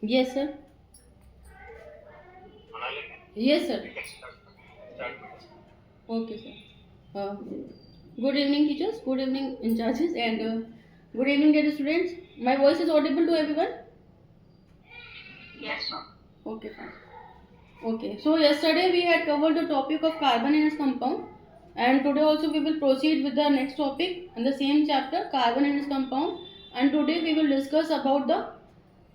Yes, sir. Yes, sir. Okay, sir. Good evening, teachers. Good evening, in charges, and good evening, dear students. My voice is audible to everyone. Yes, sir. Okay, fine. Okay. So yesterday we had covered the topic of carbon and its compound, and today also we will proceed with the next topic in the same chapter, carbon and its compound. And today we will discuss about the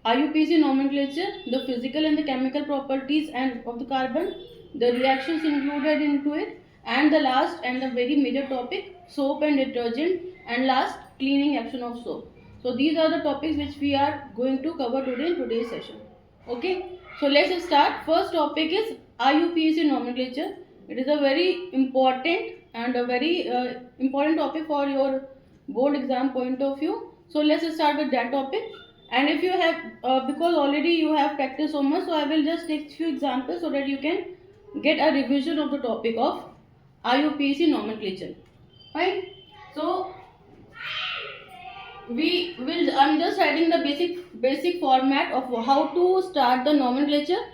IUPAC nomenclature, the physical and the chemical properties and of the carbon, the reactions included into it, and the last and the very major topic, soap and detergent, and last, cleaning action of soap. So these are the topics which we are going to cover today in today's session. Okay, so let's start. First topic is IUPAC nomenclature. It is a very important and a very important topic for your board exam point of view. So let's start with that topic. And if you have because already you have practiced so much, so I will just take few examples so that you can get a revision of the topic of IUPAC nomenclature. Fine. So I'm just writing the basic format of how to start the nomenclature.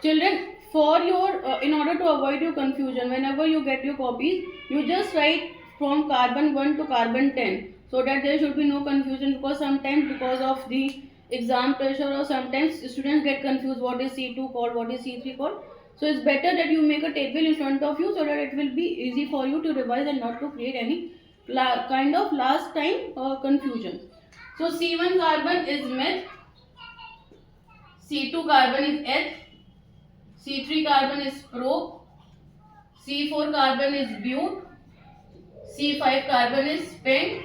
Children, for your in order to avoid your confusion, whenever you get your copies, you just write from carbon 1 to carbon 10, so that there should be no confusion, because sometimes because of the exam pressure or sometimes students get confused what is C2 called, what is C3 called. So it's better that you make a table in front of you so that it will be easy for you to revise and not to create any kind of last time confusion. So C1 carbon is meth, C2 carbon is eth, C3 carbon is prop, C4 carbon is but, C5 carbon is pent,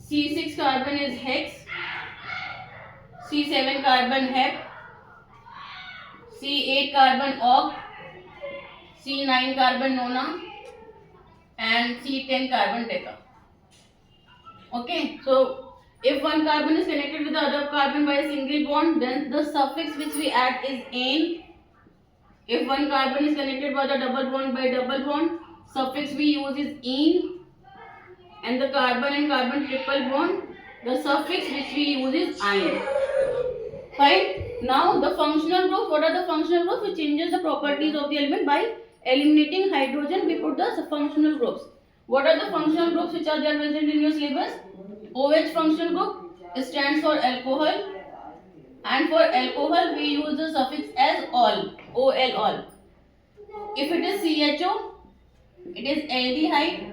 C6 carbon is hex, C7 carbon hep, C8 carbon oct, C9 carbon nona, and C10 carbon deca. Okay, so if one carbon is connected with the other carbon by a single bond, then the suffix which we add is ane. If one carbon is connected by the double bond by double bond, suffix we use is ene. And the carbon and carbon triple bond, the suffix which we use is ion. Fine. Now the functional groups. What are the functional groups? Which changes the properties of the element by eliminating hydrogen. We put the functional groups. What are the functional groups which are there present in your syllabus? OH functional group stands for alcohol, and for alcohol we use the suffix as ol, ol, all. If it is CHO, it is aldehyde,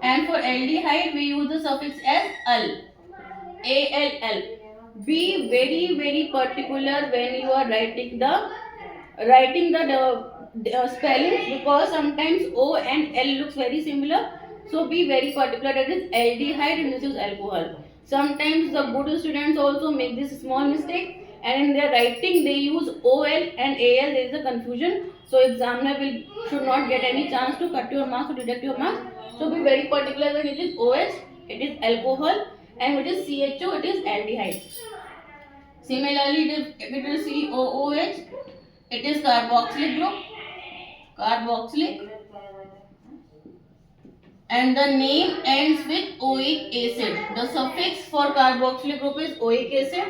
and for aldehyde we use the suffix as al, all. Be very particular when you are writing the spellings, because sometimes O and L looks very similar. So be very particular, that is aldehyde and this is alcohol. Sometimes the good students also make this small mistake, and in their writing they use OL and AL. There is a confusion. So examiner should not get any chance to cut your marks or deduct your marks. So be very particular when it is OH, it is alcohol, and when it is CHO, it is aldehyde. Similarly, if it is COOH, it is carboxylic group, carboxylic, and the name ends with oic acid. The suffix for carboxylic group is oic acid.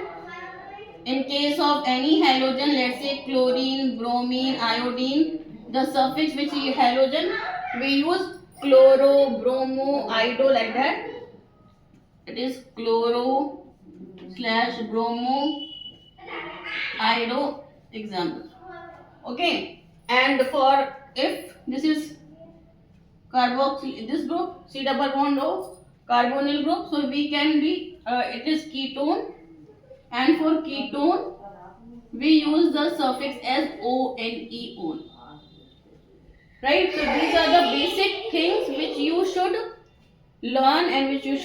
In case of any halogen, let's say chlorine, bromine, iodine, the suffix which is halogen, we use chloro, bromo, iodo, like that. It is chloro slash bromo iodo example. Okay, and for if this is carboxyl, this group C double bond O, carbonyl group, so we can be it is ketone, and for ketone we use the suffix as ONE, on. Right, so these are the basic things which you should learn and which it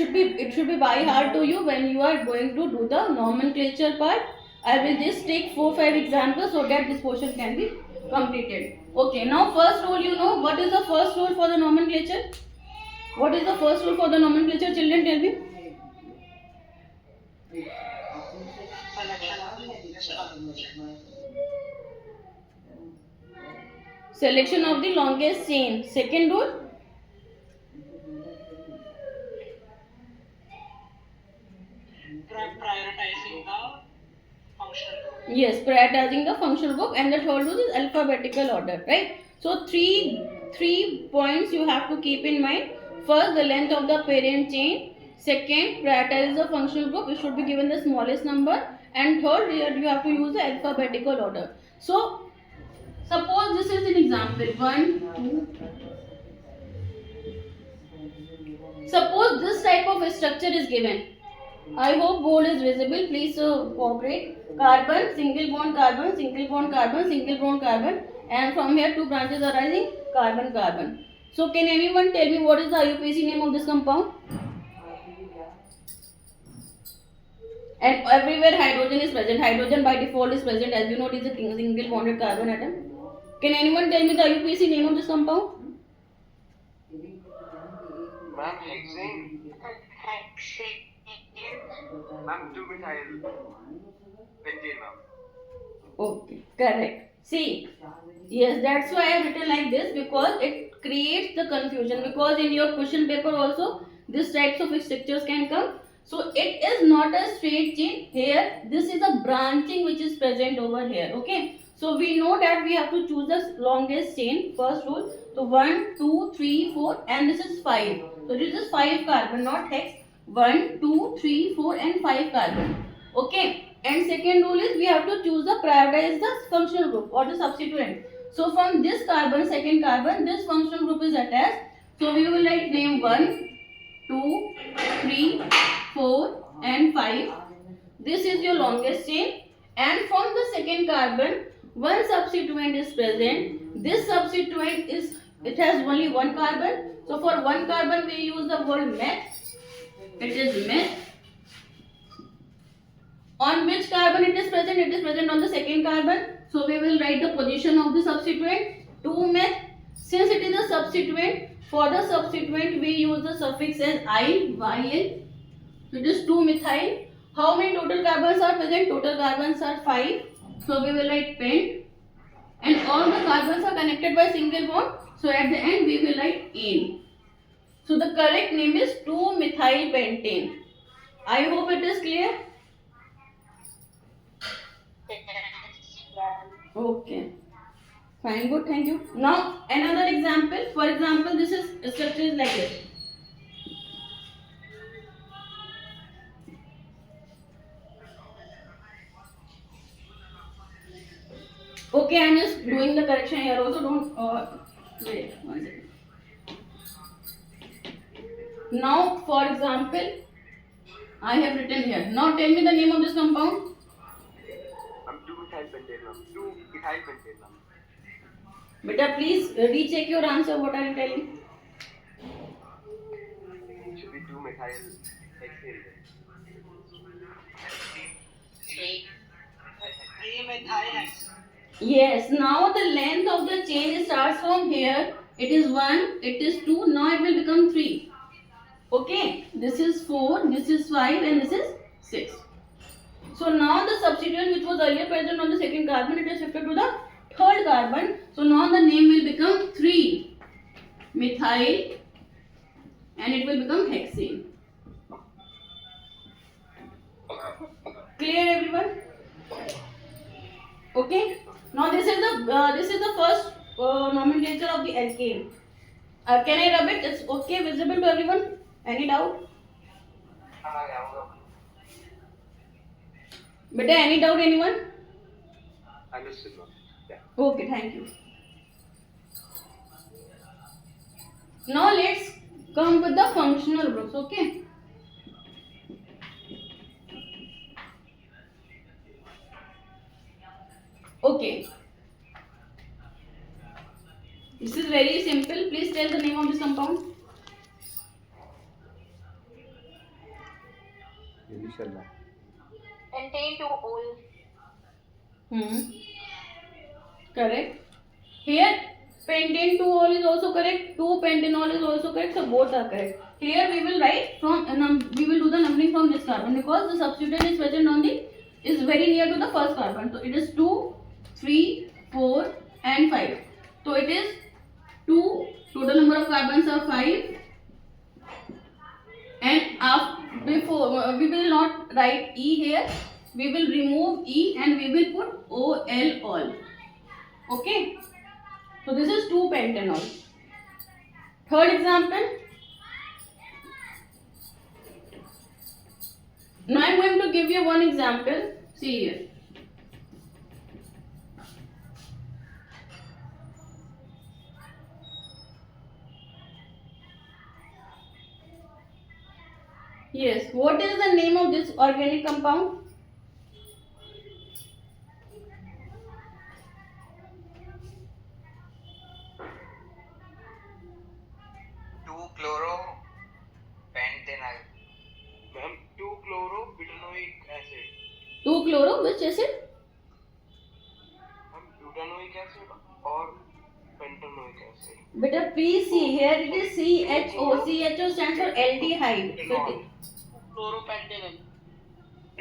should be by heart to you when you are going to do the nomenclature part. I will just take 4-5 examples so that this portion can be completed. Okay, now first rule, you know what is the first rule for the nomenclature? What is the first rule for the nomenclature, children, tell me? Selection of the longest chain. Second rule? Prioritizing the prioritizing the functional group, and the third rule is alphabetical order, right? So three points you have to keep in mind. First, the length of the parent chain. Second, prioritize the functional group. It should be given the smallest number. And third, you have to use the alphabetical order. So suppose this is an example. 1, 2. Suppose this type of structure is given. I hope board is visible. Please cooperate. Carbon, single bond carbon, single bond carbon, single bond carbon, and from here two branches are rising, carbon, carbon. So can anyone tell me what is the IUPAC name of this compound? And everywhere hydrogen is present. Hydrogen by default is present. As you know, it is a single bonded carbon atom. Can anyone tell me the IUPAC name of this compound? Ma'am, hexane. Ma'am, 2-methyl pentane, ma'am. Okay, correct. See, yes, that's why I have written like this, because it creates the confusion. Because in your question paper also, these types of structures can come. So it is not a straight chain here. This is a branching which is present over here. Okay. So we know that we have to choose the longest chain. First rule. So 1, 2, 3, 4, and this is 5. So this is 5 carbon, not hex. 1, 2, 3, 4, and 5 carbon. Okay. And second rule is we have to choose the prioritize the functional group or the substituent. So from this carbon, second carbon, this functional group is attached. So we will write name 1, 2, 3, 4, and 5. This is your longest chain. And from the second carbon, one substituent is present. This substituent it has only one carbon. So for one carbon we use the word meth. It is meth. On which carbon it is present? It is present on the second carbon. So we will write the position of the substituent 2-meth. Since it is a substituent, for the substituent we use the suffix as -il, YL. So it is 2-methyl. How many total carbons are present? Total carbons are 5. So we will write pent. And all the carbons are connected by single bond. So at the end we will write ane. So the correct name is 2-methyl pentane. I hope it is clear. Okay. Fine, good, thank you. Now another example. For example, this is structure is like this. Okay, I am just doing the correction here. Also, don't wait one second. Now, for example, I have written here. Now, tell me the name of this compound. 2-methyl pentane, ma'am. 2-ethyl pentane, ma'am. Beta, please recheck your answer. What are you telling? It should be 2-methyl hexane. 3-methyl hexane. Yes. Now the length of the chain starts from here. It is 1. It is 2. Now it will become 3. Okay. This is 4. This is 5, and this is 6. So now the substituent which was earlier present on the second carbon, it is shifted to the third carbon. So now the name will become 3-methyl and it will become hexane. Clear, everyone? Okay. Now this is the first nomenclature of the alkane. Can I rub it? It's okay, visible to everyone? Any doubt? Beta, any doubt, anyone? Understood, ma'am. Yeah. Okay, thank you. Now let's come with the functional groups, okay? Okay. This is very simple. Please tell the name of this compound. Pentane to ol. Correct. Here pentane 2-ol is also correct. 2-pentanol is also correct. So both are correct. Here we will write from we will do the numbering from this carbon because the substituent is present on the is very near to the first carbon. So it is 2, 3, 4, and 5. So it is 2. Total number of carbons are 5. And before we will not write E here. we will remove E and we will put OL all. Okay. So this is 2-pentanol. Third example. Now I am going to give you one example. See here. Yes. What is the name of this organic compound? 2-chloro-pentanol. Ma'am, 2-chloro-butanoic acid. 2-chloro, which acid? Ma'am, butanoic acid or pentanoic acid. Beta, please see here it is CHO. CHO stands for aldehyde. So Chloropentanol.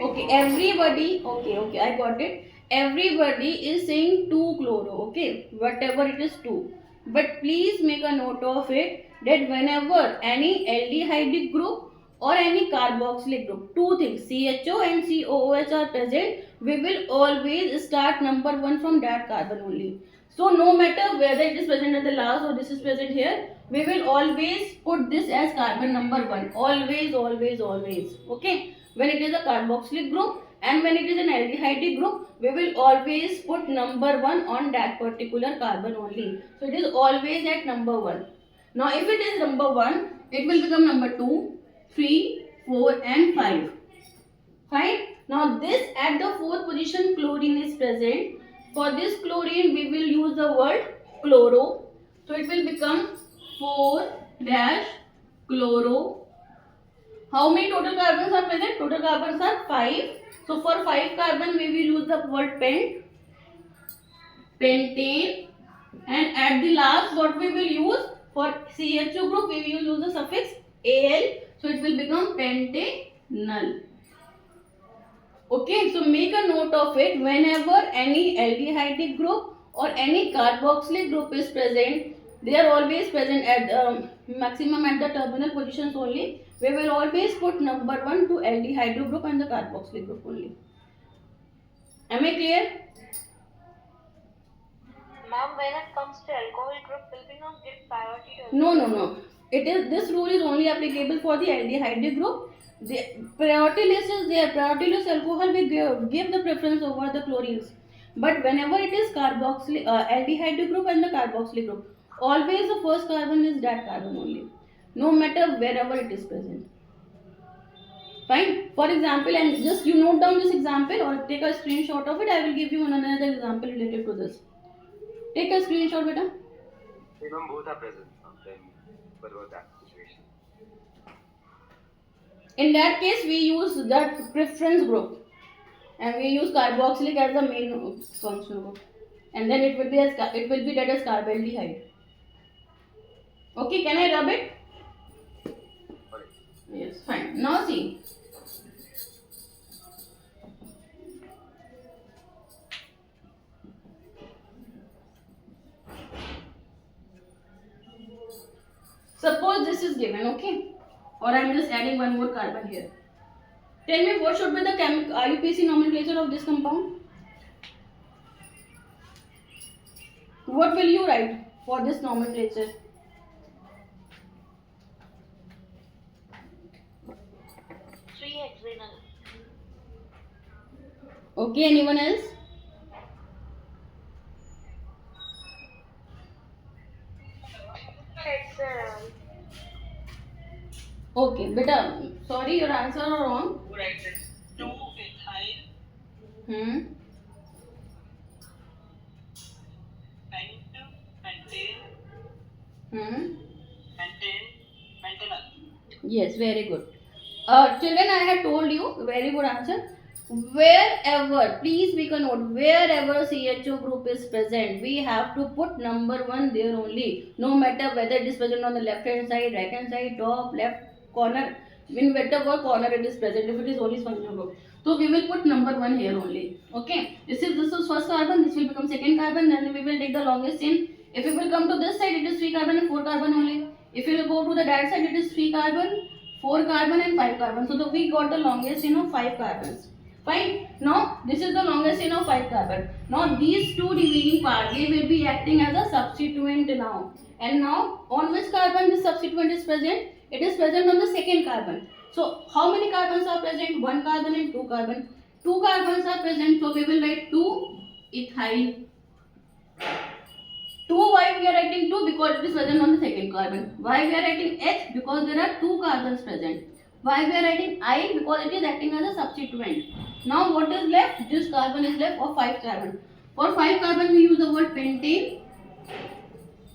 okay, everybody. Okay, I got it. Everybody is saying 2-chloro. Okay, whatever it is 2. But please make a note of it that whenever any aldehyde group or any carboxylic group, two things CHO and COOH are present, we will always start number 1 from that carbon only. So no matter whether it is present at the last or this is present here, we will always put this as carbon number 1. Always. Okay. When it is a carboxylic group and when it is an aldehyde group, we will always put number 1 on that particular carbon only. So it is always at number 1. Now if it is number 1, it will become number 2, 3, 4 and 5. Fine. Now this at the 4th position chlorine is present. For this chlorine we will use the word chloro. So it will become 4-chloro. How many total carbons are present? Total carbons are 5. So for 5 carbon we will use the word pentane, and at the last what we will use for CHO group we will use the suffix Al. So it will become pentanol. Okay, so make a note of it. Whenever any aldehyde group or any carboxylic group is present, they are always present at maximum at the terminal positions only. We will always put number 1 to aldehyde group and the carboxylic group only. Am I clear? Ma'am, when it comes to alcohol group, will we not give priority to No. It is, this rule is only applicable for the aldehyde group. The priority list is there. Priority list alcohol we give the preference over the chlorines. But whenever it is carboxylic aldehyde group and the carboxylic group, always the first carbon is that carbon only, no matter wherever it is present. Fine. For example, and just you note down this example or take a screenshot of it. I will give you another example related to this. Take a screenshot, beta. Even both are present. Then what was that situation? In that case, we use that preference group, and we use carboxylic as the main functional group, and then it will be that as carbaldehyde. Okay, can I rub it? Yes, fine. Now see. Suppose this is given, okay? Or I am just adding one more carbon here. Tell me what should be the IUPAC nomenclature of this compound? What will you write for this nomenclature? 3-hexanal. Okay, anyone else? Hexanal. Okay, beta, sorry, your answer are wrong. Who writes it? 2-ethyl Hmm. pentane pentanol. Yes, very good. Children, I had told you, very good answer. Wherever, please make a note, wherever CHO group is present, we have to put number 1 there only. No matter whether it is present on the left hand side, right hand side, top, left corner, in whatever corner it is present, if it is only functional group. So we will put number 1 here only. Okay, this is first carbon, this will become second carbon, then we will take the longest chain. If it will come to this side, it is 3 carbon and 4 carbon only. If you will go to the that side, it is 3 carbon, 4 carbon and 5 carbon. So we got the longest chain of 5 carbons. Fine. Now this is the longest chain of 5 carbon. Now these two remaining part, they will be acting as a substituent now. And now on which carbon this substituent is present? It is present on the second carbon. So how many carbons are present? One carbon and two carbon. Two carbons are present, so we will write 2 ethyl. 2, why we are writing 2? Because it is present on the second carbon. Why we are writing H? Because there are two carbons present. Why we are writing I? Because it is acting as a substituent. Now what is left? This carbon is left of 5 carbon. For 5 carbon we use the word pentane.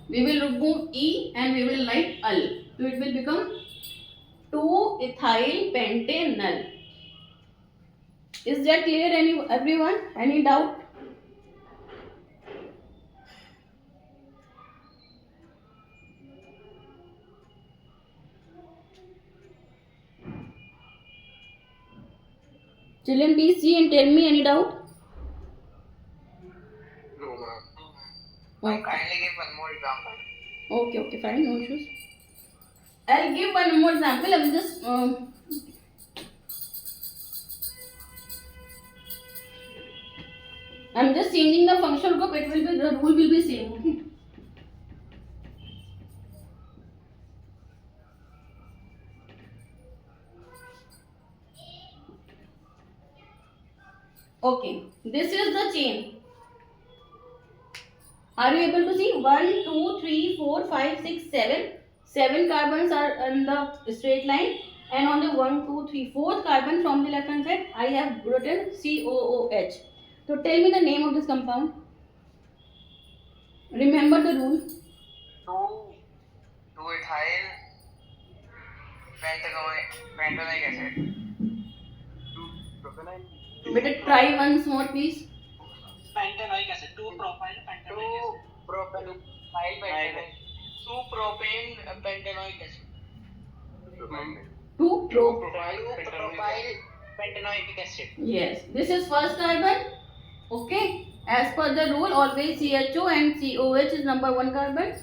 We will remove E and we will write Al. So it will become 2-ethyl pentanal. Is that clear everyone? Any doubt? Children, please see and tell me any doubt. No, ma'am. Okay. Kindly give one more example. Okay, fine, no issues. I'll give one more example. I will just I'm just changing the functional group. It will be, the rule will be same. Okay. Okay, this is the chain. Are you able to see? 1, 2, 3, 4, 5, 6, 7. 7 carbons are on the straight line, and on the 1, 2, 3, 4th carbon from the left hand side, I have written COOH. So tell me the name of this compound. Remember the rule. 2-ethyl pentanoic acid. 2-propanoic. Better try once more, please. Pentanoic acid, 2-propyl pentanoic acid. 2-propanoic pentanoic. 2-propane pentanoic acid. 2-propyl. 2-propyl pentanoic acid. Yes, this is first carbon. Okay, as per the rule, always CHO and COH is number 1 carbon.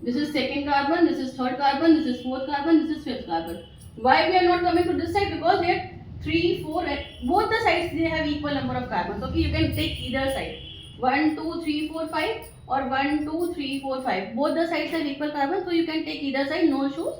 This is second carbon, this is third carbon, this is fourth carbon, this is fifth carbon. Why we are not coming to this side? Because here 3, 4, both the sides they have equal number of carbons. Okay, you can take either side. 1, 2, 3, 4, 5 or 1, 2, 3, 4, 5. Both the sides have equal carbons, so you can take either side, no issues.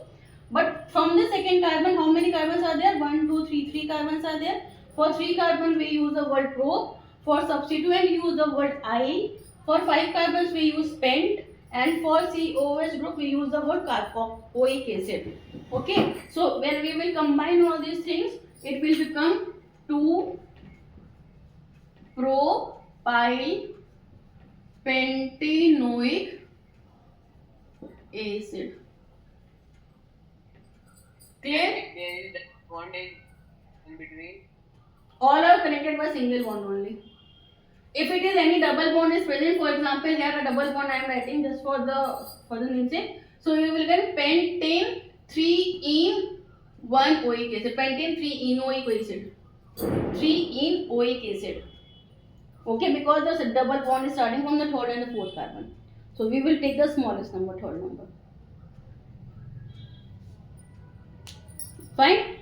But from the second carbon, how many carbons are there? 1, 2, 3, 3 carbons are there. For 3 carbon, we use the word pro. For substituent, we use the word I. For 5 carbons, we use pent. And for COH group, we use the word carboxylic acid. Okay. So when we will combine all these things, it will become 2-propyl pentanoic acid. Clear? There is that bond in between. All are connected by single bond only. If it is any double bond is present, for example, here a double bond I am writing just for the namesake. So you will get pentane 3-ene-1 oic acid. Pentane 3-enoic acid. 3-ene-oic acid. Okay, because the double bond is starting from the third and the fourth carbon. So we will take the smallest number, third number. Fine.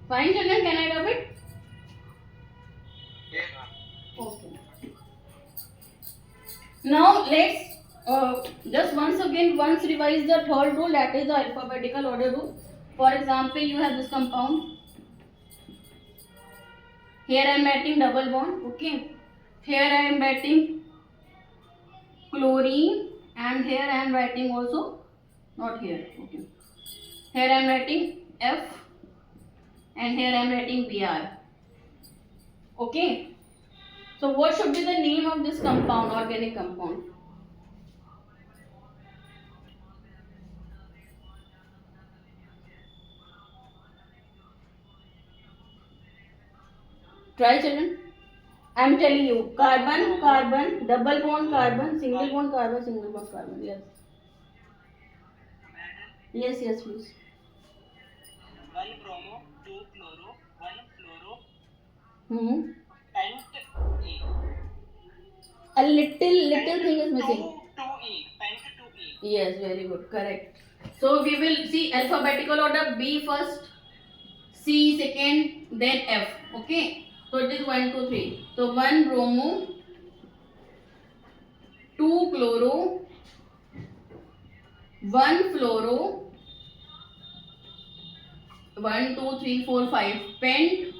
Fine, children, can I rub it? Yes, ma'am. Okay. Now let's just once revise the third rule, that is the alphabetical order rule. For example, you have this compound. Here I am writing double bond. Okay. Here I am writing chlorine, and here I am writing also, not here. Okay. Here I am writing F, and here I am writing Br. Okay. So what should be the name of this compound, organic compound? Try, children. I am telling you, carbon, carbon, double bond carbon, single bond carbon, single bond carbon. Yes. Yes, please. 1 bromo, 2 chloro, 1 fluoro, pent E. A little thing is missing. 2 E, pent Yes, very good. Correct. So we will see alphabetical order: B first, C second, then F. Okay. So it is 1, 2, 3. So 1 bromo, 2 chloro, 1 fluoro, 1, 2, 3, 4, 5 pent,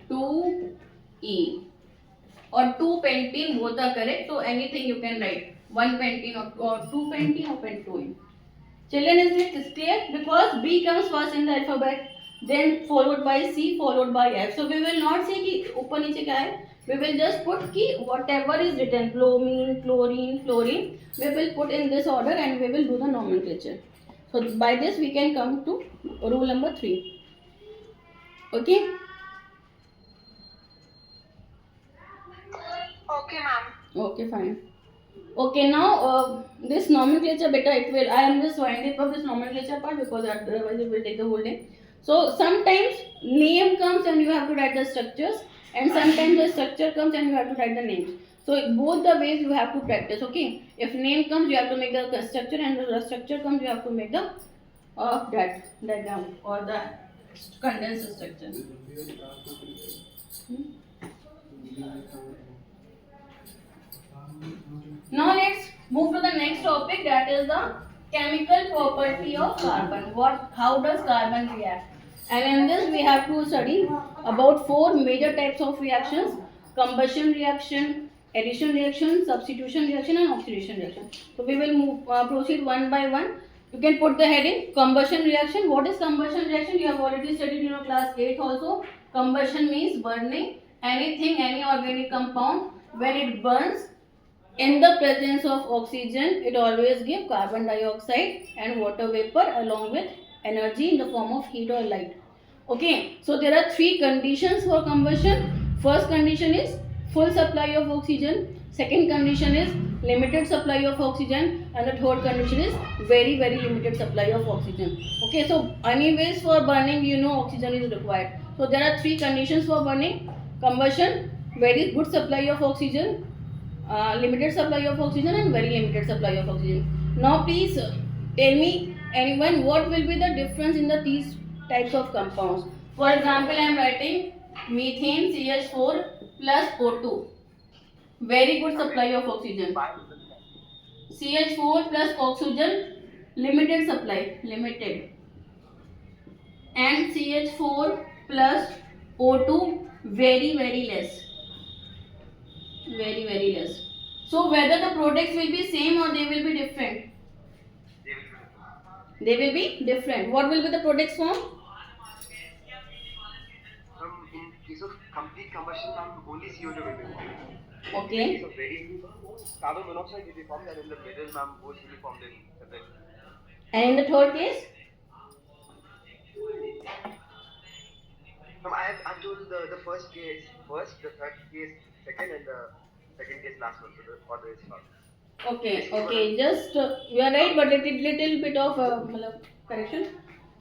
2 E. Or 2 pentene, both are correct. So anything you can write. 1 pentene or 2 pentene or pentoene. Children, is it clear? Because B comes first in the alphabet, then followed by C, followed by F. So we will not say कि ऊपर नीचे क्या है. We will just put कि whatever is written, bromine, chlorine, fluorine, we will put in this order and we will do the nomenclature. So by this we can come to rule number 3. Okay. Okay, ma'am. Okay, fine. Okay, now this nomenclature better it will. I am just winding up this nomenclature part because otherwise it will take the whole day. So sometimes name comes and you have to write the structures, and sometimes the structure comes and you have to write the names. So both the ways you have to practice. Okay, if name comes you have to make the structure, and the structure comes you have to make the that diagram or the condensed structure. Now let's move to the next topic, that is the chemical property of carbon. How does carbon react? And in this we have to study about 4 major types of reactions: combustion reaction, addition reaction, substitution reaction, and oxidation reaction. So we will proceed one by one. You can put the heading combustion reaction. What is combustion reaction? You have already studied in your class 8 also. Combustion means burning anything, any organic compound. When it burns, in the presence of oxygen, it always gives carbon dioxide and water vapor along with energy in the form of heat or light. Okay, so there are 3 conditions for combustion. First condition is full supply of oxygen. Second condition is limited supply of oxygen, and the third condition is very limited supply of oxygen. Okay, so anyways for burning you know oxygen is required. So there are 3 conditions for burning: combustion, very good supply of oxygen, limited supply of oxygen, and very limited supply of oxygen. Now please tell me anyone what will be the difference in these types of compounds. For example, I am writing methane CH4 plus O2. Very good supply of oxygen. CH4 plus oxygen, limited supply, limited. And CH4 plus O2, very less. Very less. So whether the products will be same or they will be different? They will be different. What will be the products form? In case of complete combustion, only CO2 will be formed. Okay. In case of very carbon monoxide will be formed, and in the middle, both will be formed in separate. And in the third case? I told the first case first, the third case second, and the second case last one. So the order is first. Okay. Just you are right, but it is little bit of correction.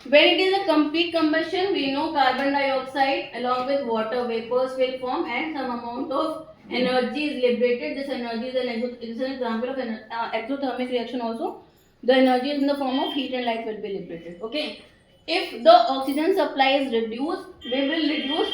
When it is a complete combustion, we know carbon dioxide along with water vapors will form, and some amount of energy is liberated. This energy is an example of an exothermic reaction also. The energy is in the form of heat and light will be liberated. Okay. If the oxygen supply is reduced, we will reduce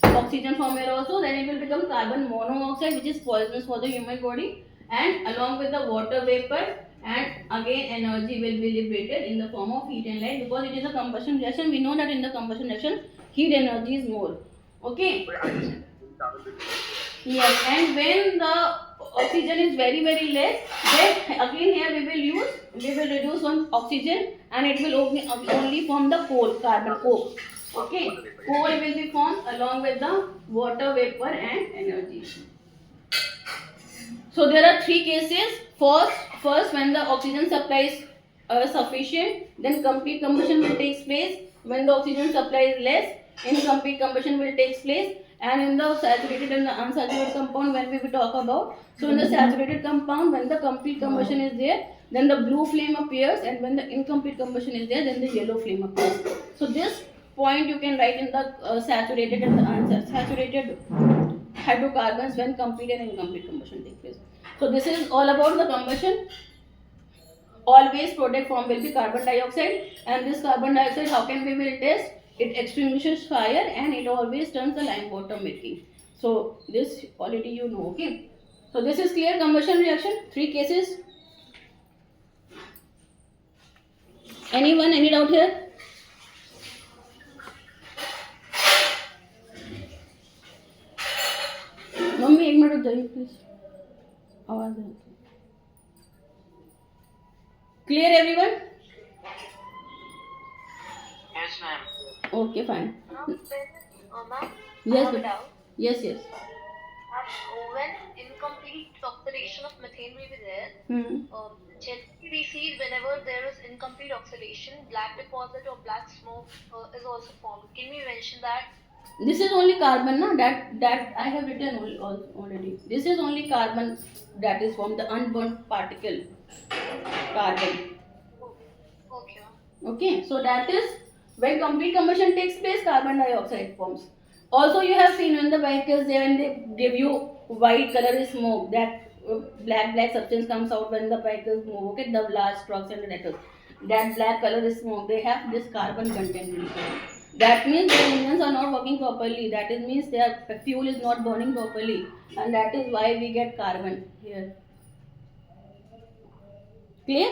oxygen from air also. Then it will become carbon monoxide, which is poisonous for the human body, and along with the water vapor, and again energy will be liberated in the form of heat and light, because it is a combustion reaction. We know that in the combustion reaction heat energy is more. Okay. Yes, and when the oxygen is very less, then again here we will reduce on oxygen, and it will only form the carbon coke. Okay, coal will be formed along with the water vapor and energy. So there are 3 cases. First when the oxygen supply is sufficient, then complete combustion will take place. When the oxygen supply is less, incomplete combustion will take place. And in the saturated and the unsaturated compound, when we will talk about, so in the saturated compound, when the complete combustion is there, then the blue flame appears, and when the incomplete combustion is there, then the yellow flame appears. So this point you can write in the saturated and the unsaturated hydrocarbons when complete and incomplete combustion take place. So this is all about the combustion. Always product form will be carbon dioxide, and this carbon dioxide, how can we will test? It extinguishes fire and it always turns the lime bottom making. So this already you know. Okay. So this is clear combustion reaction. 3 cases. Anyone? Any doubt here? Mummy एक minute रुक जाइए please, आवाज है. Clear everyone? Yes, ma'am. Okay, fine. Ma'am, Yes, I have a but- doubt. yes, yes. When incomplete oxidation of methane will be there, generally we see whenever there is incomplete oxidation, black deposit or black smoke is also formed. Can we mention that? This is only carbon, na? That I have written already. This is only carbon that is from the unburnt particle, carbon. Okay, ma'am. Okay, so that is when complete combustion takes place, carbon dioxide forms. Also, you have seen when the vehicles when they give you white color smoke, that black substance comes out when the vehicles move. Okay, the large trucks and the tractors, that black color smoke, they have this carbon content in it. That means their engines are not working properly. That is means their fuel is not burning properly, and that is why we get carbon here. Clear?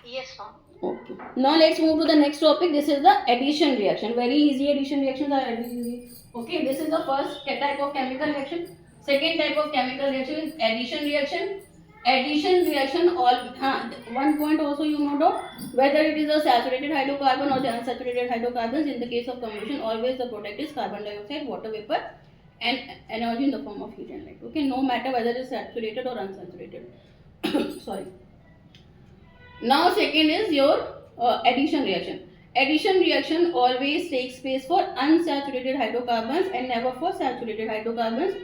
Yes, ma'am. Okay. Now let's move to the next topic. This is the addition reaction. Very easy addition reactions are very easy. Okay, this is the first type of chemical reaction. Second type of chemical reaction is addition reaction. Addition reaction, one point also you note out, whether it is a saturated hydrocarbon or the unsaturated hydrocarbons. In the case of combustion, always the product is carbon dioxide, water vapor, and energy in the form of heat and light. Okay, no matter whether it is saturated or unsaturated. Sorry. Now second is your addition reaction. Addition reaction always takes place for unsaturated hydrocarbons and never for saturated hydrocarbons.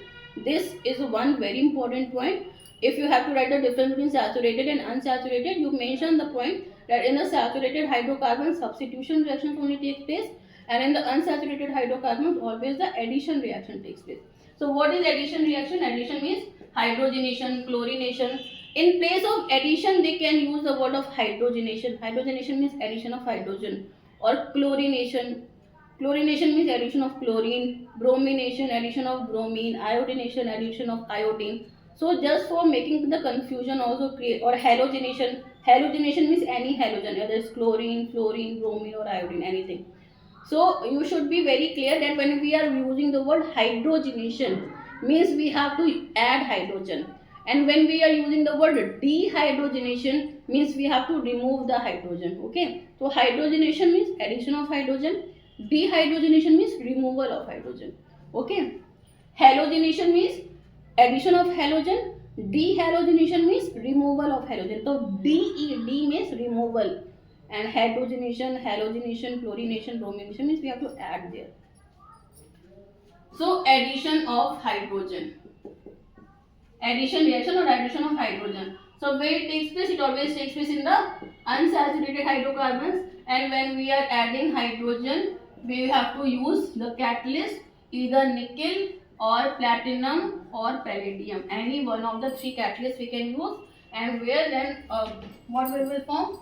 This is one very important point. If you have to write the difference between saturated and unsaturated, you mention the point that in a saturated hydrocarbon substitution reactions only take place, and in the unsaturated hydrocarbons always the addition reaction takes place. So what is addition reaction? Addition means hydrogenation, chlorination. In place of addition, they can use the word of hydrogenation. Hydrogenation means addition of hydrogen, or chlorination. Chlorination means addition of chlorine. Bromination, addition of bromine. Iodination, addition of iodine. So just for making the confusion also create, or halogenation. Halogenation means any halogen, whether it's chlorine, fluorine, bromine or iodine, anything. So you should be very clear that when we are using the word hydrogenation, means we have to add hydrogen. And when we are using the word dehydrogenation, means we have to remove the hydrogen. Okay. So hydrogenation means addition of hydrogen. Dehydrogenation means removal of hydrogen. Okay. Halogenation means addition of halogen. Dehalogenation means removal of halogen. So D means removal, and hydrogenation, halogenation, chlorination, bromination means we have to add there. So addition of hydrogen. Addition reaction or addition of hydrogen. So where it takes place, it always takes place in the unsaturated hydrocarbons, and when we are adding hydrogen, we have to use the catalyst, either nickel or platinum or palladium. Any one of the 3 catalysts we can use, and where then what we will form?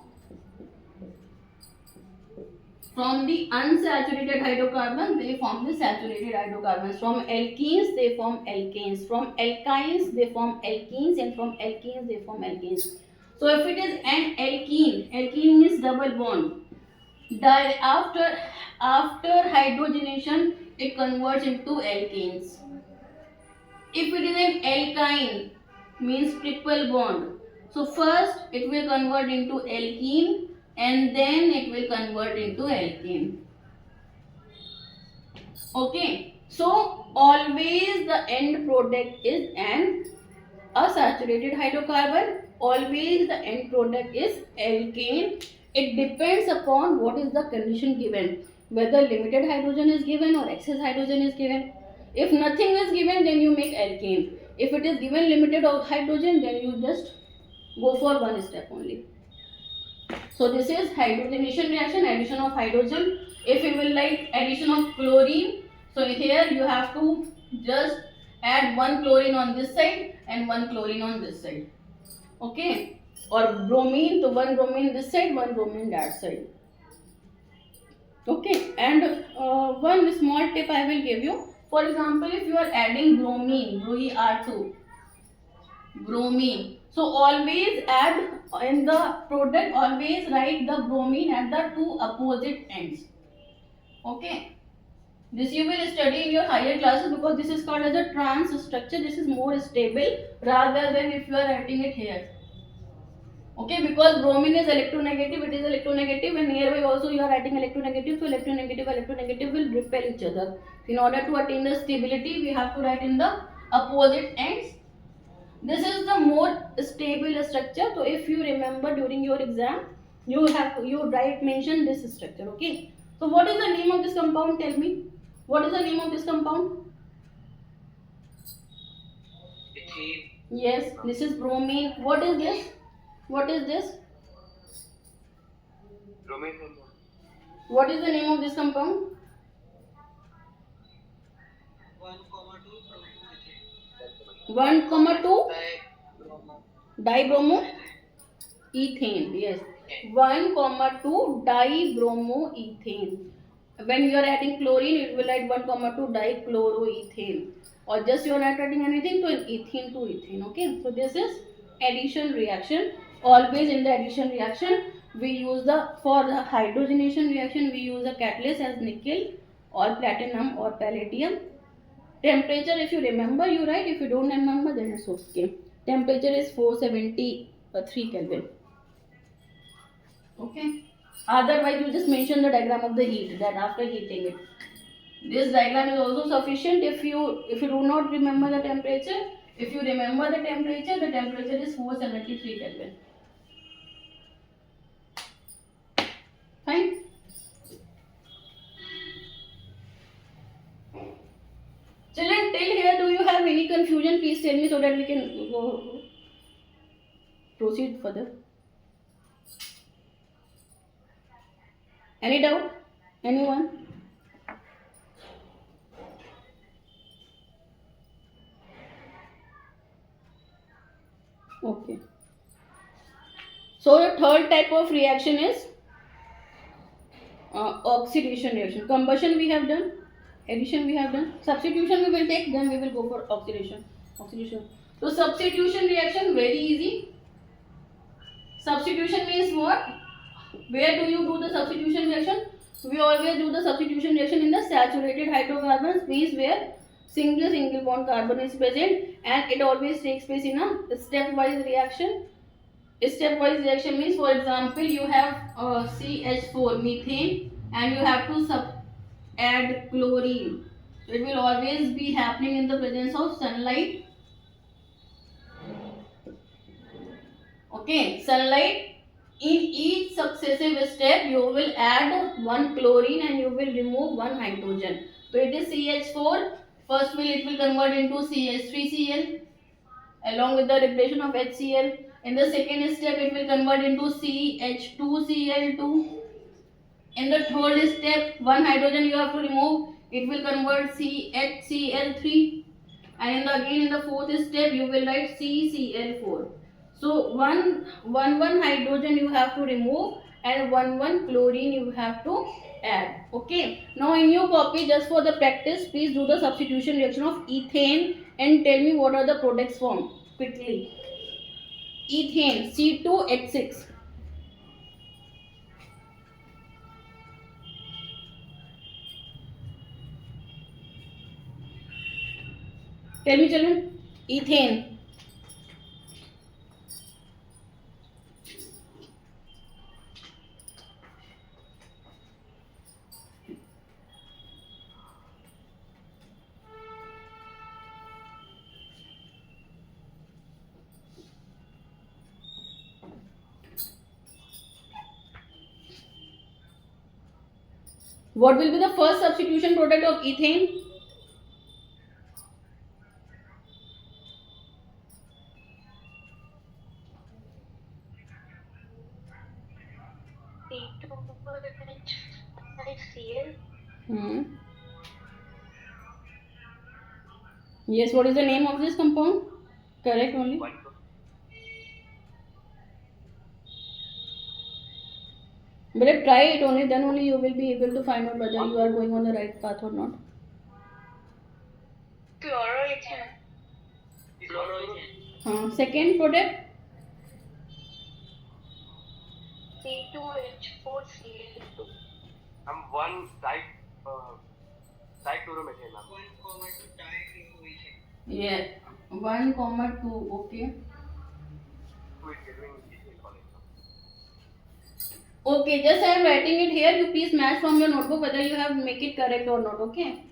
From the unsaturated hydrocarbons, they form the saturated hydrocarbons. From alkenes, they form alkanes. From alkynes, they form alkenes, and from alkenes, they form alkanes. So if it is an alkene means double bond. After hydrogenation, it converts into alkanes. If it is an alkyne, means triple bond. So first it will convert into alkene, and then it will convert into alkane. Okay, so always the end product is a saturated hydrocarbon. Always the end product is alkane. It depends upon what is the condition given, whether limited hydrogen is given or excess hydrogen is given. If nothing is given, then you make alkane. If it is given limited hydrogen, then you just go for one step only. So this is hydrogenation reaction, addition of hydrogen. If you will like addition of chlorine, so here you have to just add one chlorine on this side and one chlorine on this side. Okay, or bromine, so one bromine this side, one bromine that side. Okay, and one small tip I will give you. For example, if you are adding bromine, BR2, bromine. So always add in the product, always write the bromine at the two opposite ends. Okay. This you will study in your higher classes because this is called as a trans structure. This is more stable rather than if you are writing it here. Okay, because bromine is electronegative, it is electronegative, and nearby also you are writing electronegative, so electronegative will repel each other. In order to attain the stability, we have to write in the opposite ends. This is the more stable structure. So if you remember during your exam, you write mention this structure. Okay. So what is the name of this compound? Tell me. What is the name of this compound? Ethane. Yes, this is bromine. What is this? What is this? Bromine. What is the name of this compound? 1,2 bromethane. 1,2 dibromo ethane. Yes, 1,2 dibromoethane. When you are adding chlorine, it will add 1,2 dichloroethane. Or just you are not adding anything, so ethene to ethane. Okay, so this is addition reaction. Always in the addition reaction, we use for the hydrogenation reaction, we use a catalyst as nickel or platinum or palladium. Temperature, if you remember, you write. If you don't remember, then it's okay. Temperature is 473 Kelvin. Okay. Otherwise, you just mention the diagram of the heat, that after heating it. This diagram is also sufficient if you do not remember the temperature. If you remember the temperature is 473 Kelvin. Fine. Children, till here, do you have any confusion? Please tell me so that we can go proceed further. Any doubt? Anyone? Okay. So the third type of reaction is oxidation reaction. Combustion we have done. Addition we have done. Substitution we will take. Then we will go for oxidation. So substitution reaction very easy. Substitution means what? Where do you do the substitution reaction? We always do the substitution reaction in the saturated hydrocarbons, means where single bond carbon is present, and it always takes place in a stepwise reaction. Stepwise reaction means, for example, you have CH4 methane and you have to add chlorine. So it will always be happening in the presence of sunlight. Okay, sunlight. In each successive step, you will add one chlorine and you will remove one hydrogen. So it is CH4. First it will convert into CH3Cl along with the replacement of HCl. In the second step, it will convert into CH2Cl2. In the third step, one hydrogen you have to remove. It will convert CHCl3. And again in the fourth step, you will write CCl4. So one hydrogen you have to remove and one chlorine you have to add. Okay. Now in your copy, just for the practice, please do the substitution reaction of ethane and tell me what are the products formed quickly. Ethane C2H6. Tell me children. Ethane. What will be the first substitution product of ethane? C2H5Cl. Yes, what is the name of this compound? Correct only. One. But try it only, then only you will be able to find out whether you are going on the right path or not. Chloroethane. Second product. C2H4Cl2. One dichloromethane. 1,2 dichloroethane. Yeah, 1,2. Okay. Who is giving ethane college? Okay, just I am writing it here. You please match from your notebook whether you have make it correct or not. Okay.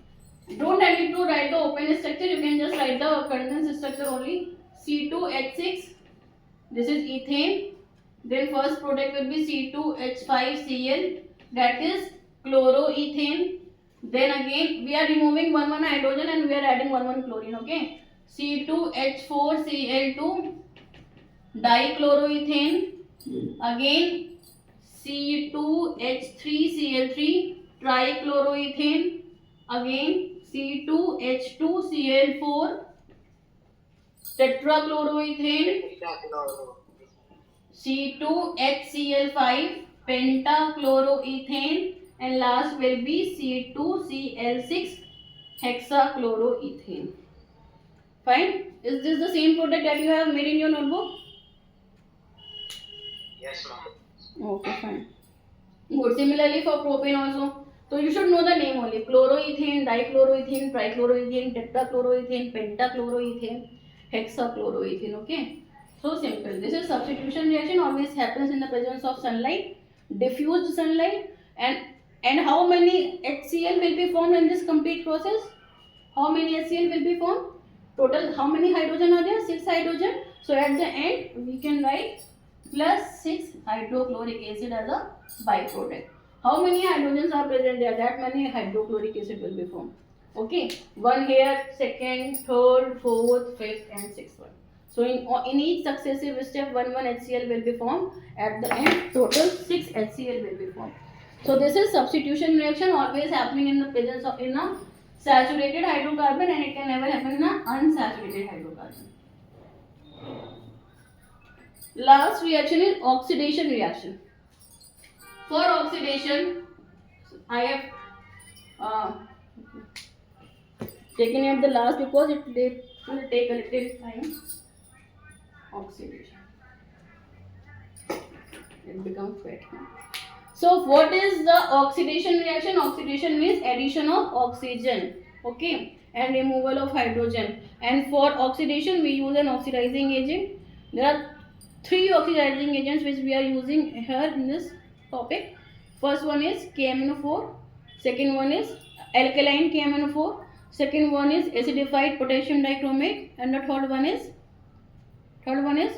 Don't need to write the open structure. You can just write the condensed structure only. C2H6. This is ethane. Then first product will be C2H5Cl. That is chloroethane. Then again we are removing one hydrogen and we are adding one chlorine. Okay. C2H4Cl2 dichloroethane. Again C2H3Cl3 trichloroethane. Again C2H2Cl4 tetrachloroethane. C2HCl5 pentachloroethane, and last will be C2Cl6 hexachloroethane. Fine. Is this the same product that you have made in your notebook? Yes, ma'am. Okay, fine. Good. Similarly for propane also. So you should know the name only. Chloroethane, dichloroethane, trichloroethane, tetrachloroethane, pentachloroethane, hexachloroethane. Okay. So simple. This is substitution reaction, always happens in the presence of sunlight, diffused sunlight, and how many HCl will be formed in this complete process? How many HCl will be formed? Total how many hydrogen are there? 6 hydrogen. So at the end we can write plus 6 hydrochloric acid as a byproduct. How many hydrogens are present there? That many hydrochloric acid will be formed. Okay, one here, second, third, fourth, fifth, and sixth one. So in each successive step, one HCl will be formed. At the end, total 6 HCl will be formed. So this is substitution reaction, always happening in the presence of in a saturated hydrocarbon, and it can never happen in a unsaturated hydrocarbon. Last reaction is oxidation reaction. For oxidation, I have taken it at the last because it will take a little time. Oxidation. It becomes wet. So what is the oxidation reaction? Oxidation means addition of oxygen, okay, and removal of hydrogen. And for oxidation we use an oxidizing agent. There are 3 oxidizing agents which we are using here in this topic. First one is KMnO4, second one is alkaline KMnO4, second one is acidified potassium dichromate, and the third one is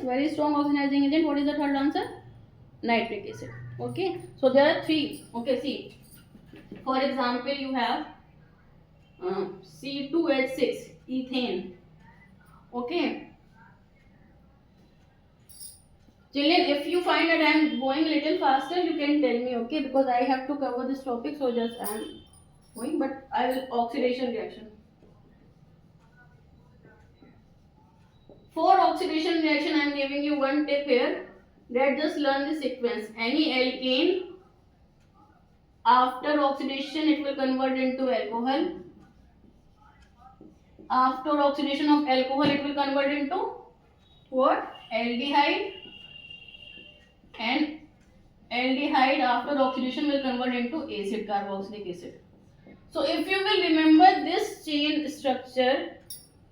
very strong oxidizing agent. What is the third answer? Nitric acid. Okay, so there are 3. Okay, see, for example you have C2H6 ethane. Okay, children, if you find that I am going a little faster, you can tell me, okay, because I have to cover this topic, so just I am going, but I will oxidation reaction. For oxidation reaction, I am giving you one tip here. Let's just learn the sequence. Any alkane, after oxidation it will convert into alcohol. After oxidation of alcohol it will convert into what? Aldehyde. And aldehyde after oxidation will convert into acid, carboxylic acid. So if you will remember this chain structure,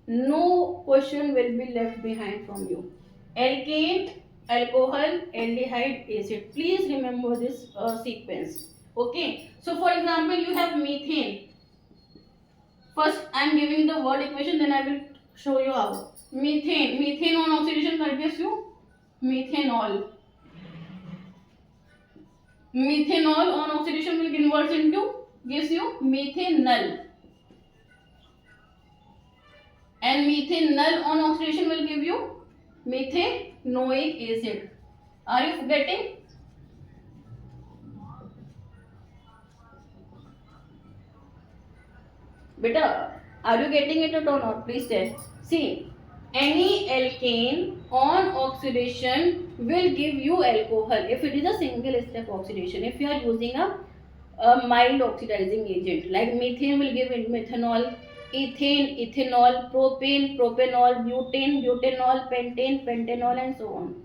no question will be left behind from you. Alkane, alcohol, aldehyde, acid. Please remember this sequence. Okay. So for example, you have methane. First, I am giving the word equation, then I will show you how. Methane on oxidation gives you methanol. Methanol on oxidation will convert into, gives you methanol. And methanol on oxidation will give you methanoic acid. Are you getting? Beta, Are you getting it or not? Please tell. See, any alkane on oxidation will give you alcohol if it is a single step oxidation. If you are using a mild oxidizing agent like methane will give it methanol, ethane, ethanol, propane, propanol, butane, butanol, pentane, pentanol, and so on.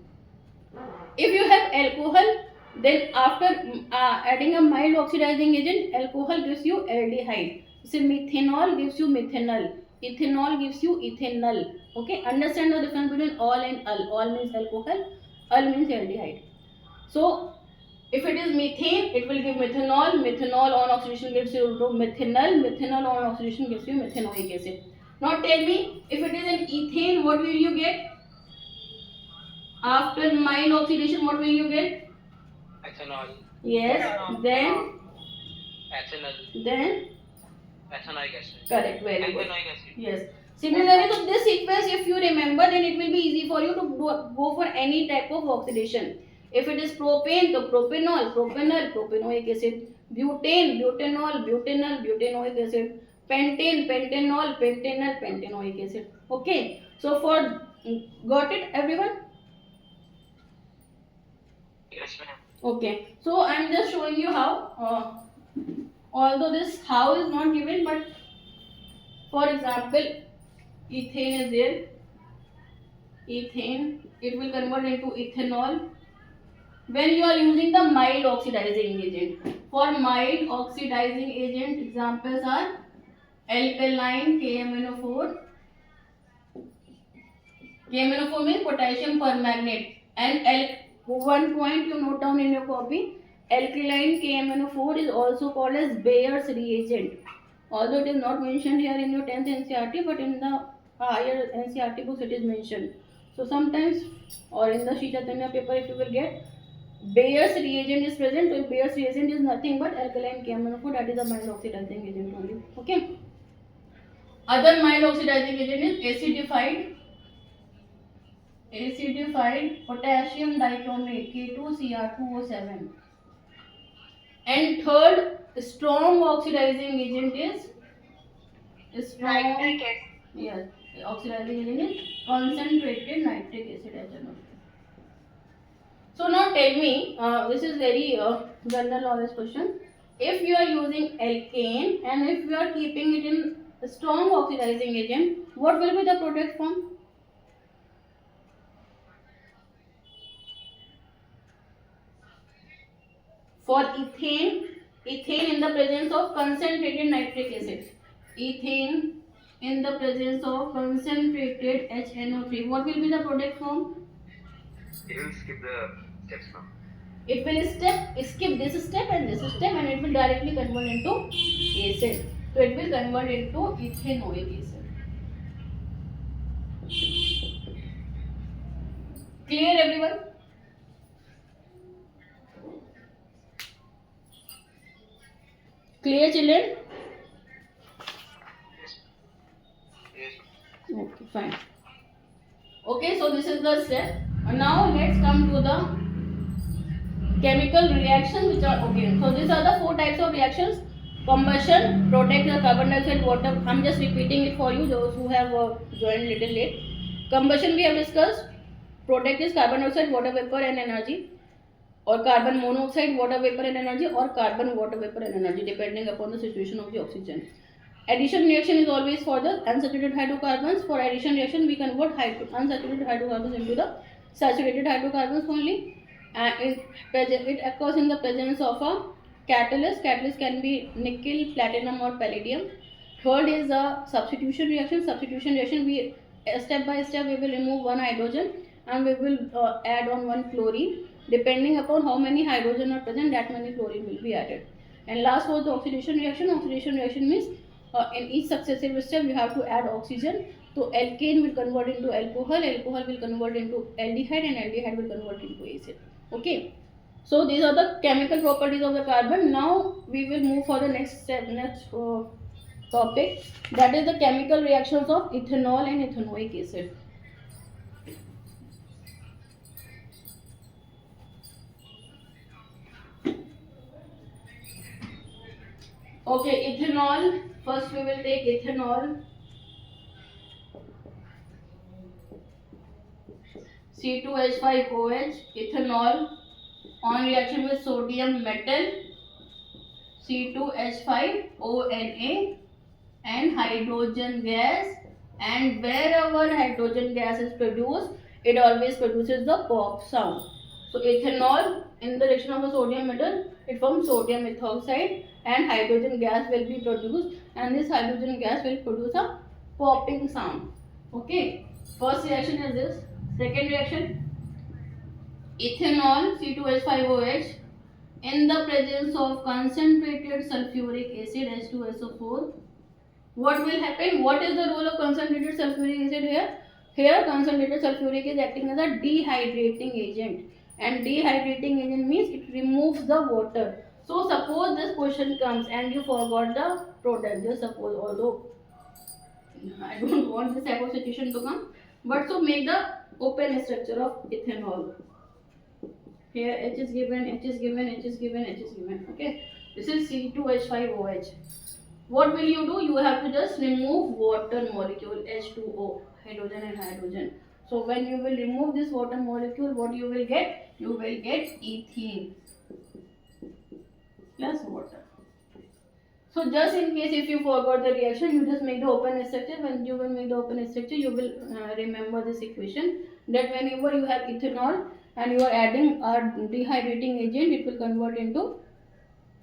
If you have alcohol, then after adding a mild oxidizing agent, alcohol gives you aldehyde. So methanol gives you methanol. Ethanol gives you ethanol. Okay, understand the difference between all and al. All means alcohol, al means aldehyde. So if it is methane, it will give methanol. Methanol on oxidation gives you methanol. Methanol on oxidation gives you methanoic acid. Now tell me, if it is an ethane, what will you get? After mild oxidation, what will you get? Ethanol. Yes. Then Ethanol. then Ethanoic acid. correct. Very good. Ethanoic acid. Yes. Similarly, to this sequence, if you remember, then it will be easy for you to go for any type of oxidation. If it is propane, so propanol, propanol, propanoic acid. Butane, butanol, butanol, butanoic acid. Pentane, pentanol, pentanol, pentanoic acid. Okay. So for got it, everyone? Yes, ma'am. Okay, so I'm just showing you how, although this how is not given, but for example, ethane is there, ethane, it will convert into ethanol when you are using the mild oxidizing agent. For mild oxidizing agent, examples are alkaline KMnO4. KMnO4 means potassium permanganate, and one point you note down in your copy, alkaline KMnO4 is also called as Bayer's reagent. Although it is not mentioned here in your 10th NCERT, but in the higher NCERT books it is mentioned. So sometimes, or in the Shri Chaitanya paper, if you will get Bayer's reagent is present, so Bayer's reagent is nothing but alkaline KMnO4, that is a mild oxidizing agent only. Okay. Other mild oxidizing agent is acidified potassium dichromate K2Cr2O7. And third strong oxidizing agent is strong. Nitric acid. Yes, oxidizing agent is concentrated nitric acid HNO3. So now tell me, this is very general knowledge question. If you are using alkane and if you are keeping it in a strong oxidizing agent, what will be the product form? For ethane, ethane in the presence of concentrated nitric acid. Ethane in the presence of concentrated HNO3. What will be the product form? It will skip the steps now. It will skip this step and this step, and it will directly convert into acid. So it will convert into ethanoic acid. Clear, everyone? Clear, children? Yes. Okay, fine. Okay, so this is the step. Now let's come to the chemical reactions which are okay. So these are the 4 types of reactions. Combustion, protect the carbon dioxide, water. I'm just repeating it for you, those who have joined little late. Combustion we have discussed. Protect is carbon dioxide, water vapor and energy, or carbon monoxide, water vapor and energy, or carbon water vapor and energy, depending upon the situation of the oxygen. Addition reaction is always for the unsaturated hydrocarbons. For addition reaction, we convert unsaturated hydrocarbons into the saturated hydrocarbons only. And it occurs in the presence of a catalyst. Catalyst can be nickel, platinum, or palladium. Third is a substitution reaction. Substitution reaction, we step by step we will remove one hydrogen and we will add on one chlorine. Depending upon how many hydrogen are present, that many chlorine will be added. And last was the oxidation reaction. Oxidation reaction means in each successive step we have to add oxygen. So alkane will convert into alcohol, alcohol will convert into aldehyde, and aldehyde will convert into acid. Okay. So these are the chemical properties of the carbon. Now we will move for the next step, next topic, that is the chemical reactions of ethanol and ethanoic acid. Okay, ethanol. First we will take ethanol. C2H5OH, ethanol on reaction with sodium metal, C2H5ONA, and hydrogen gas. And wherever hydrogen gas is produced, it always produces the pop sound. So ethanol in the reaction of a sodium metal, it forms sodium ethoxide and hydrogen gas will be produced, and this hydrogen gas will produce a popping sound. Okay, first reaction is this. Second reaction, ethanol C2H5OH in the presence of concentrated sulfuric acid H2SO4. What will happen? What is the role of concentrated sulfuric acid here? Here concentrated sulfuric is acting as a dehydrating agent, and dehydrating agent means it removes the water. So suppose this question comes and you forgot the product, just suppose, although I don't want this type of situation to come, but so make the open structure of ethanol. Here H is given, H is given, H is given, H is given. Okay, this is C2H5OH. What will you do? You have to just remove water molecule H2O, hydrogen and hydrogen. So when you will remove this water molecule, what you will get? You will get ethene plus water. So just in case if you forgot the reaction, you just make the open structure. When you will make the open structure, you will remember this equation, that whenever you have ethanol and you are adding a dehydrating agent, it will convert into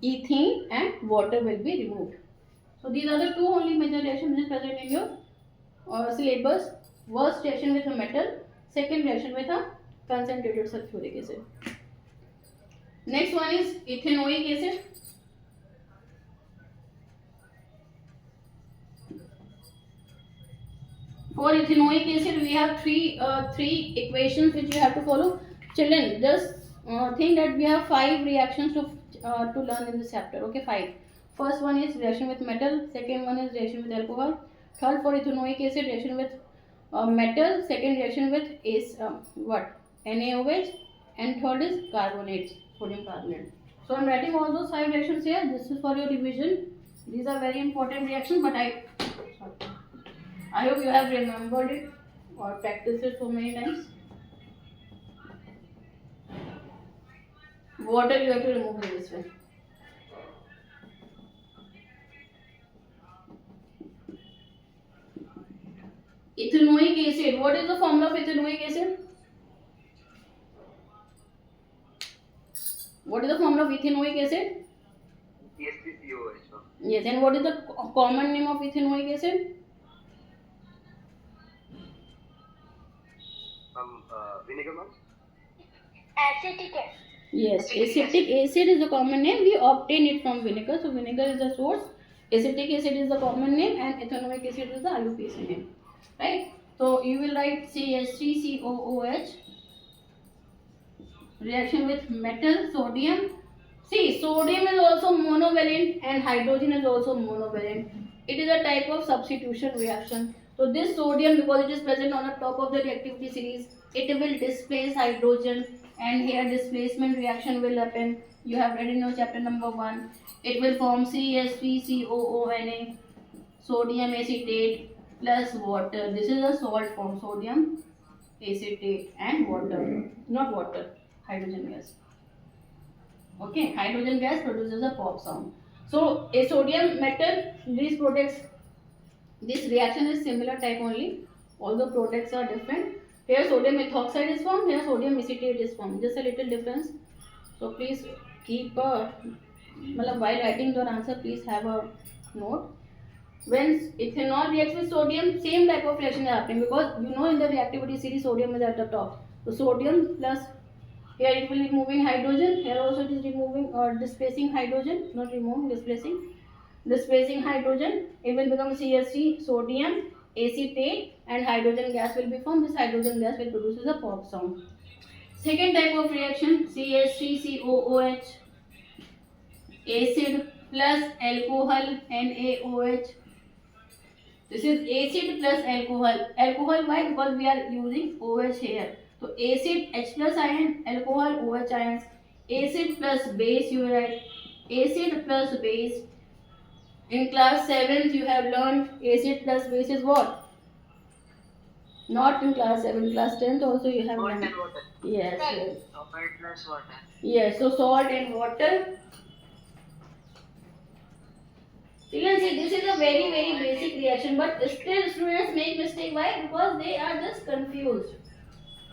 ethene and water will be removed. So these are the two only major reactions which is present in your syllabus. First reaction with a metal, second reaction with a concentrated sulfuric acid. Next one is ethanoic acid. For ethanoic acid, we have three equations which you have to follow. Children, just think that we have 5 reactions to learn in this chapter. Okay, 5. First one is reaction with metal. Second one is reaction with alcohol. Third, for ethanoic acid, reaction with metal. Second, reaction with NaOH. And third is carbonate, sodium carbonate. So I'm writing all those 5 reactions here. This is for your revision. These are very important reactions, but I hope you have remembered it or practiced it so many times. Water you have to remove in this way. Ethanoic acid. What is the formula of ethanoic acid? What is the formula of ethanoic acid? CH3COH. Yes, and what is the common name of ethanoic acid? Vinegar, ma'am? Acetic acid. Yes, acetic acid is the common name. We obtain it from vinegar. So vinegar is the source. Acetic acid is the common name, and ethanoic acid is the IUPAC name. Right? So you will write CH3COOH. Reaction with metal, sodium. See, sodium is also monovalent and hydrogen is also monovalent. It is a type of substitution reaction. So this sodium, because it is present on the top of the reactivity series, it will displace hydrogen, and here displacement reaction will happen. You have read in your chapter number 1. It will form CH3COONA, sodium acetate plus water. This is a salt form, sodium acetate and water, not water, hydrogen gas. Okay, hydrogen gas produces a pop sound. So a sodium metal, these products, this reaction is similar type only, although products are different. Here sodium ethoxide is formed, here sodium acetate is formed, just a little difference. So please keep while writing your answer, please have a note. When ethanol reacts with sodium, same type of reaction is happening, because you know in the reactivity series sodium is at the top. So sodium plus, here it will be removing hydrogen, here also it is removing or displacing hydrogen, not removing, displacing hydrogen. It will become CH3, sodium acetate, and hydrogen gas will be formed. This hydrogen gas will produce a pop sound. Second type of reaction, CH3COOH, acid plus alcohol NaOH. This is acid plus alcohol. Alcohol, why? Because we are using OH here. So acid H plus ion, alcohol OH ions. Acid plus base, you write acid plus base. In class 7th you have learned acid plus base is what? Not in class 7, class 10th also you have Salt one. and water. Yes, Right. yes. Salt plus water. Yes, so salt and water. You can see this is a very basic reaction, but still students make mistake. Why? Because they are just confused.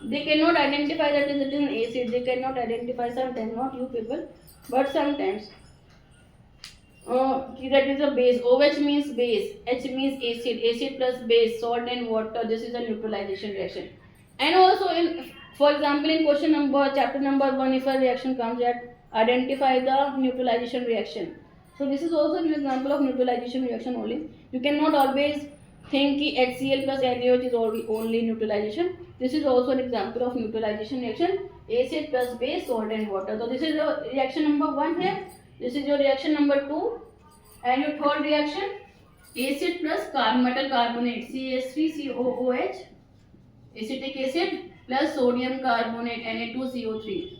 They cannot identify that it is an acid. They cannot identify sometimes, not you people, but sometimes. That is a base. OH means base. H means acid. Acid plus base. Salt and water. This is a neutralization reaction. And also in, for example, in question number, chapter number 1, if a reaction comes at identify the neutralization reaction. So this is also an example of neutralization reaction only. You cannot always think ki HCl plus LaOH is only neutralization. This is also an example of neutralization reaction. Acid plus base, salt and water. So this is your reaction number 1 here. This is your reaction number 2. And your third reaction, acid plus metal carbonate, CH3COOH, acetic acid plus sodium carbonate, Na2CO3.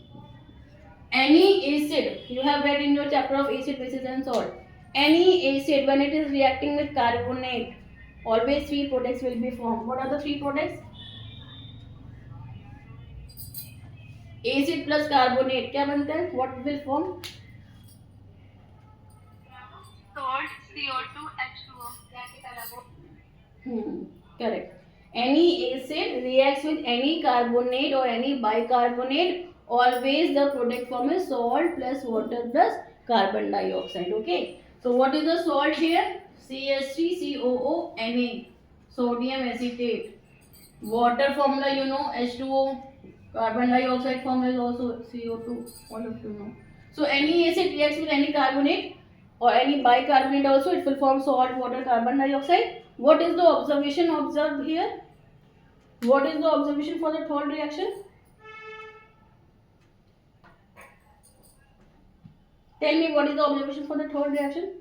Any acid, you have read in your chapter of acid, bases and salt. Any acid, when it is reacting with carbonate, always three products will be formed. What are the three products? Acid plus carbonate, क्या बनता है? What will form? Salt, CO2, H2O. Correct. Any acid reacts with any carbonate or any bicarbonate. Always the product form is salt plus water plus carbon dioxide. Okay. So what is the salt here? CH3COO sodium acetate. Water formula you know H2O. Carbon dioxide formula is also CO2. All of you know. So any acid reacts with any carbonate or any bicarbonate also, it will form salt, water, carbon dioxide. What is the observation observed here? What is the observation for the third reaction? Tell me what is the observation for the third reaction?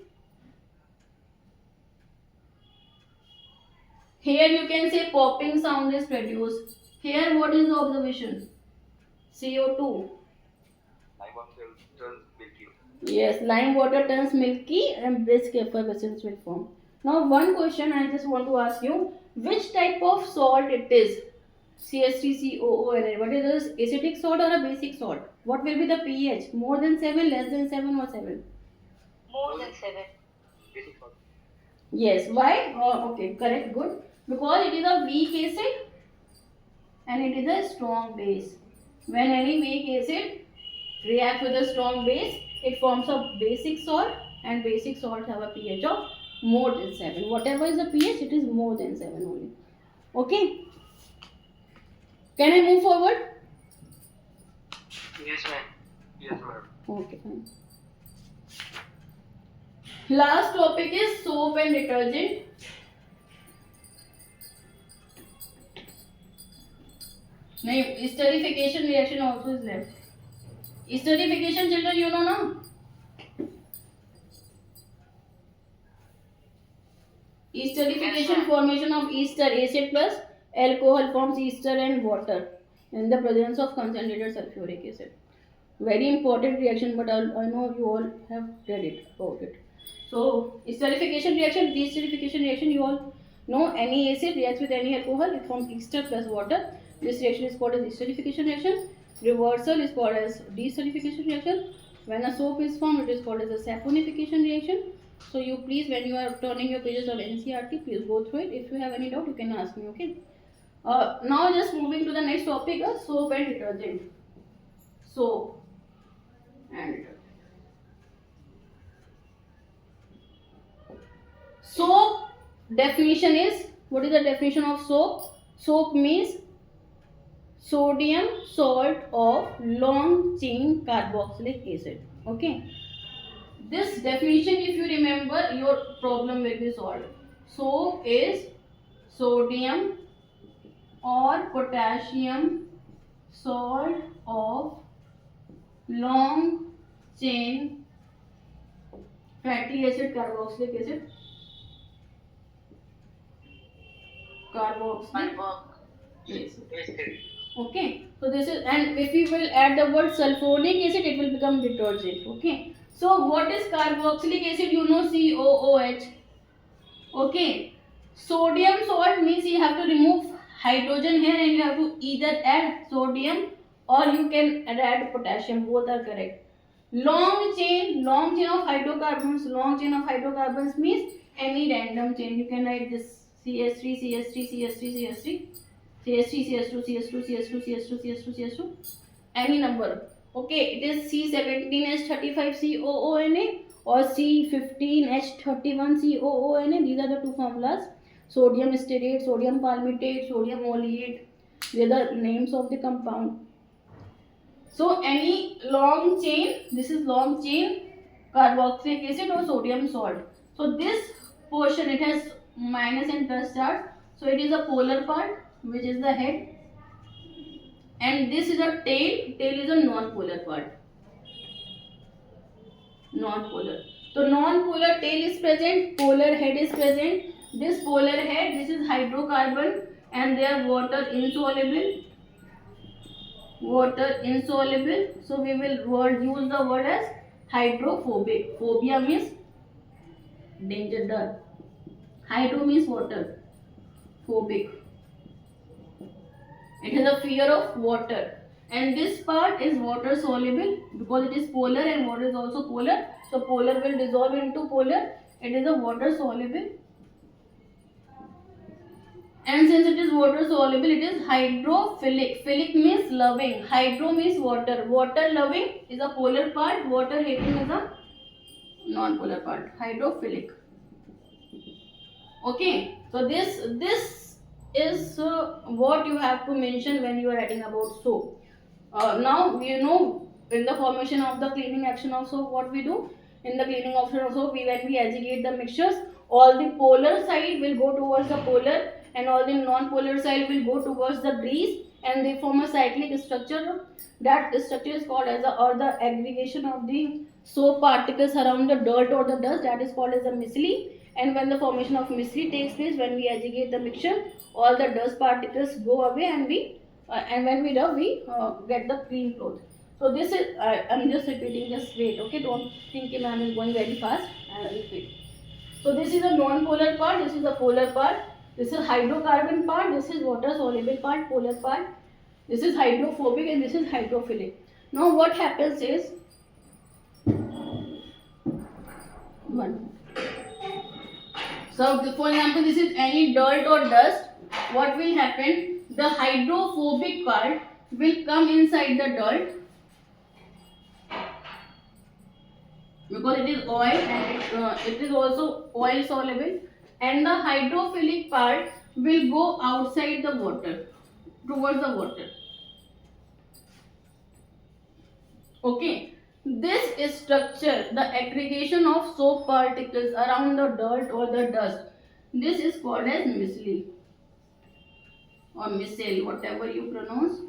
Here you can say popping sound is produced. Here what is the observation? CO2. Lime water turns milky. Yes, lime water turns milky and brisk effervescence will form. Now one question I just want to ask you, which type of salt it is? CH3COONA. What is this? Acidic salt or a basic salt? What will be the pH? More than 7, less than 7 or 7? More than 7. Basic salt. Yes. Why? Oh, okay, correct, good. Because it is a weak acid and it is a strong base. When any weak acid reacts with a strong base, it forms a basic salt, and basic salts have a pH of more than 7. Whatever is the pH, it is more than 7 only. Okay. Can I move forward? Yes, ma'am. Yes, ma'am. Okay, fine. Last topic is soap and detergent. No, esterification reaction also is left. Esterification, children, you know now? Esterification, formation of ester, acid plus alcohol forms ester and water in the presence of concentrated sulfuric acid. Very important reaction, but I know you all have read it about it. So esterification reaction, deesterification reaction, you all know any acid reacts with any alcohol, it forms ester plus water. This reaction is called as esterification reaction. Reversal is called as deesterification reaction. When a soap is formed, it is called as a saponification reaction. So you please, when you are turning your pages of NCERT, please go through it. If you have any doubt, you can ask me. Okay. Now just moving to the next topic, soap and detergent. Soap and detergent. Soap definition is, what is the definition of soap? Soap means sodium salt of long chain carboxylic acid. Okay. This definition, if you remember, your problem will be solved. Soap is sodium or potassium salt of long chain fatty acid carboxylic acid. Carboxylic acid. Okay, so this is, and if you will add the word sulfonic acid, it will become detergent. Okay, so what is carboxylic acid? You know, COOH. Okay, sodium salt means you have to remove hydrogen here and you have to either add sodium or you can add potassium. Both are correct. Long chain of hydrocarbons. Long chain of hydrocarbons means any random chain. You can write this CH3, CH3, CH3, CH3, CH3, CH2, CH2, CH2, CH2, CH2, CH2, any number. Okay, it is C17H35COONA or C15H31COONA. These are the two formulas. Sodium stearate, sodium palmitate, sodium oleate. These are the names of the compound. So any long chain, this is long chain carboxylic acid or sodium salt. So this portion, it has minus and plus charge. So it is a polar part, which is the head, and this is a tail is a non-polar part, non-polar. So non-polar tail is present, polar head is present. This polar head, this is hydrocarbon and they are water insoluble, so we will use the word as hydrophobic. Phobia means danger, dar. Hydro means water, phobic, it has a fear of water. And this part is water soluble because it is polar and water is also polar. So polar will dissolve into polar. It is a water soluble. And since it is water soluble, it is hydrophilic. Philic means loving. Hydro means water. Water loving is a polar part. Water hating is a non-polar part. Hydrophilic. Okay. So this is what you have to mention when you are writing about soap. Now you know in the formation of the cleaning action of soap, what we do in the cleaning action of soap, when we agitate the mixtures, all the polar side will go towards the polar and all the non-polar side will go towards the grease, and they form a cyclic structure. That structure is called as the aggregation of the soap particles around the dirt or the dust, that is called as a micelle. And when the formation of micelle takes place, when we agitate the mixture, all the dust particles go away and when we rub, we get the clean cloth. So this is, I'm just repeating, just wait, okay, don't think I am going very fast, I will repeat. So this is a non-polar part, this is the polar part, this is hydrocarbon part, this is water soluble part, polar part, this is hydrophobic and this is hydrophilic. Now what happens is, one. So for example, this is any dirt or dust, what will happen? The hydrophobic part will come inside the dirt because it is oil and it is also oil soluble, and the hydrophilic part will go outside the water, towards the water. Okay, this structure, the aggregation of soap particles around the dirt or the dust, this is called as micelle or micelle, whatever you pronounce.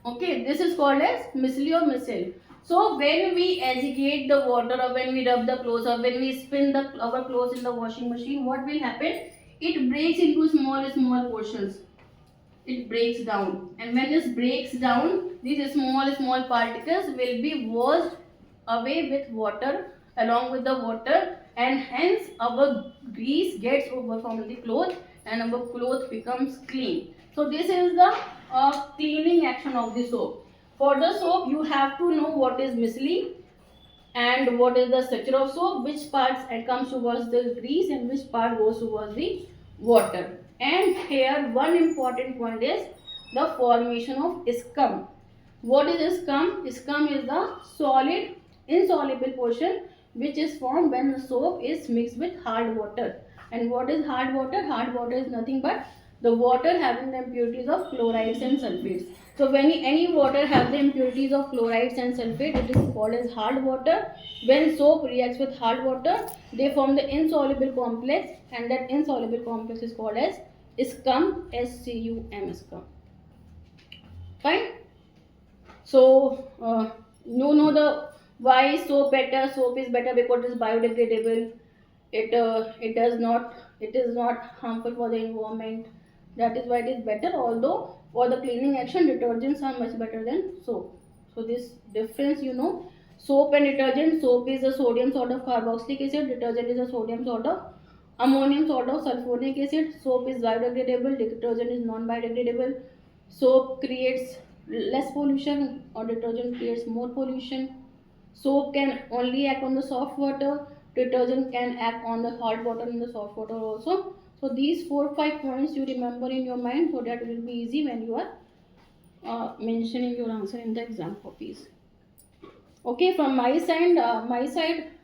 Okay, this is called as micelle or micelle. So when we agitate the water or when we rub the clothes or when we spin our clothes in the washing machine, what will happen? It breaks into small portions. It breaks down, and when this breaks down, these small particles will be washed away with water, along with the water, and hence our grease gets over from the cloth and our cloth becomes clean. So this is the cleaning action of the soap. For the soap, you have to know what is micelle and what is the structure of soap, which parts comes towards the grease and which part goes towards the water. And here one important point is the formation of scum. What is scum? Scum is the solid insoluble portion which is formed when the soap is mixed with hard water. And what is hard water? Hard water is nothing but the water having the impurities of chlorides and sulfates. So when any water have the impurities of chlorides and sulfate, it is called as hard water. When soap reacts with hard water, they form the insoluble complex, and that insoluble complex is called as scum, SCUM, scum. Fine. So you know the why soap better. Soap is better because it is biodegradable. It is not harmful for the environment. That is why it is better. Although for the cleaning action, detergents are much better than soap. So this difference, you know, soap and detergent. Soap is a sodium salt of carboxylic acid. Detergent is a sodium salt of Ammonium salt or sulfuric acid. Soap is biodegradable, detergent is non-biodegradable. Soap creates less pollution or detergent creates more pollution. Soap can only act on the soft water, detergent can act on the hard water and the soft water also. So these 4-5 points you remember in your mind, so that will be easy when you are mentioning your answer in the exam copies. Okay, from my side,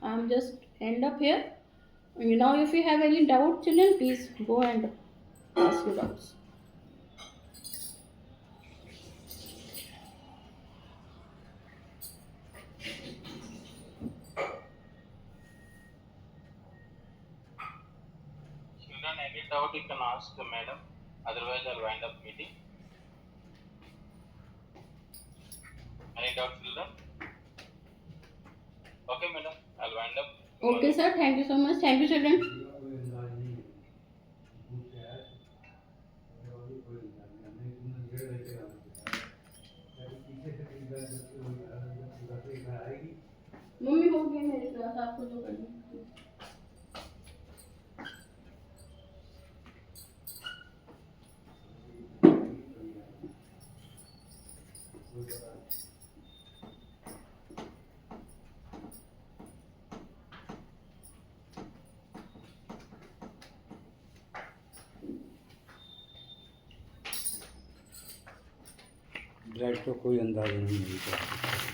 I'm just end up here. Now, if you have any doubt, children, please go and ask your doubts. Children, any doubt you can ask the madam. Otherwise, I'll wind up meeting. Any doubt, children? Okay, madam. I'll wind up. Okay, sir. Thank you so much. Thank you, children. Mummy हो गई मेरी class, आपको जो करनी है। Bread का कोई अंदाजा नहीं मिलता।